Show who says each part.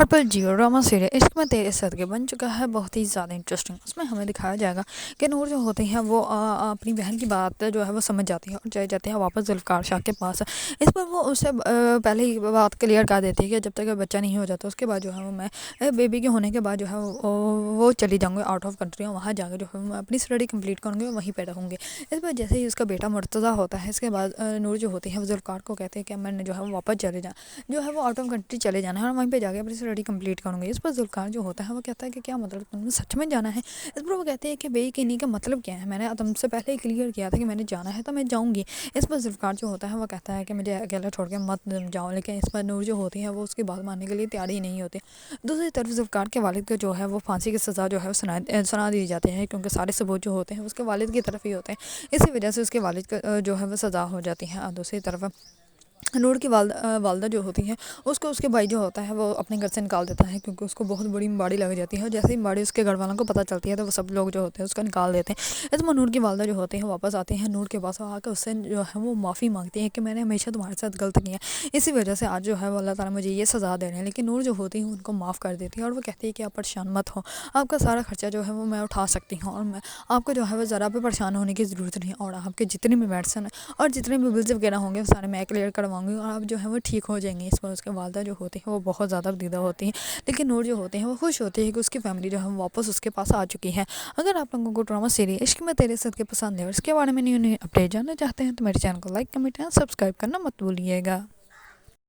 Speaker 1: ہر پل Jio drama serial عشق میں تیرے صدقے بن چکا ہے بہت ہی زیادہ انٹرسٹنگ۔ اس میں ہمیں دکھایا جائے گا کہ نور جو ہوتی ہے وہ اپنی بہن کی بات جو ہے وہ سمجھ جاتی ہے اور چلے جاتے ہیں واپس ذوالفقار شاہ کے پاس۔ اس پر وہ اسے پہلے ہی بات کلیئر کر دیتی ہے کہ جب تک بچہ نہیں ہو جاتا اس کے بعد جو ہے وہ میں بیبی کے ہونے کے بعد جو ہے وہ چلی جاؤں گی آؤٹ آف کنٹری، اور وہاں جا کے جو ہے میں اپنی اسٹڈی کمپلیٹ کروں گی اور وہیں پہ رہوں گی۔ اس پر جیسے ہی اس کا بیٹا مرتضیٰ ہوتا ہے اس کے بعد نور جو ہوتی ہے وہ ذوالفقار کو کہتے ہیں کہ میں نے جو ہے وہ واپس چلے جانا، جو ہے وہ آؤٹ آف کنٹری چلے جانا ہے اور وہیں پہ جا کے اپنی اسٹڈی کمپلیٹ کروں گی۔ اس پر ذوالفقار جو ہوتا ہے وہ کہتا ہے کہ کیا مطلب تم نے سچ میں جانا ہے؟ اس پر وہ کہتے ہیں کہ بے یقینی کا مطلب کیا ہے، میں نے تم سے پہلے ہی کلیئر کیا تھا کہ میں نے جانا ہے تو میں جاؤں گی۔ اس پر ذوالفقار جو ہوتا ہے وہ کہتا ہے کہ مجھے اکیلا چھوڑ کے مت جاؤ، لیکن اس پر نور جو ہوتی ہے وہ اس کی بات ماننے کے لیے تیار ہی نہیں ہوتی۔ دوسری طرف ذوالفقار کے والد کو جو ہے وہ پھانسی کی سزا جو ہے وہ سنا دی جاتی ہے، کیونکہ سارے ثبوت جو ہوتے ہیں اس کے والد کی طرف ہی ہوتے ہیں، اسی وجہ سے اس کے والد کا جو ہے وہ سزا ہو جاتی ہے۔ اور دوسری طرف نور کی والدہ جو ہوتی ہے اس کو اس کے بھائی جو ہوتا ہے وہ اپنے گھر سے نکال دیتا ہے، کیونکہ اس کو بہت بڑی باڑی لگ جاتی ہے، اور جیسے ہی باڑی اس کے گھر والوں کو پتہ چلتی ہے تو وہ سب لوگ جو ہوتے ہیں اس کو نکال دیتے ہیں۔ اس میں نور کی والدہ جو ہوتے ہیں واپس آتے ہیں نور کے پاس آ کے اس سے جو ہے وہ معافی مانگتی ہیں کہ میں نے ہمیشہ تمہارے ساتھ غلط کیا ہے، اسی وجہ سے آج جو ہے وہ اللہ تعالیٰ مجھے یہ سزا دے رہے ہیں۔ لیکن نور جو ہوتی ہے ان کو معاف کر دیتی ہے اور وہ کہتی ہے کہ آپ پریشان مت ہو، آپ کا سارا خرچہ جو ہے وہ میں اٹھا سکتی ہوں، اور میں آپ کو جو ہے وہ ذرا بھی پریشان ہونے کی ضرورت نہیں، اور آپ کے جتنے بھی میڈیسن اور جتنے بھی بلز وغیرہ ہوں گے وہ سارے میں کلیئر کرواؤں گی اور آپ جو ہے وہ ٹھیک ہو جائیں گے۔ اس پر اس کے والدہ جو ہوتی ہیں وہ بہت زیادہ بدیدہ ہوتی ہیں، لیکن نور جو ہوتے ہیں وہ خوش ہوتی ہے کہ اس کی فیملی جو ہے واپس اس کے پاس آ چکی ہے۔ اگر آپ لوگوں کو ڈرامہ سیریز عشق میں تیرے صدقے پسند ہے اور اس کے بارے میں نیو اپڈیٹ جاننا چاہتے ہیں تو میرے چینل کو لائک کمنٹ اور سبسکرائب کرنا مت بھولیے گا۔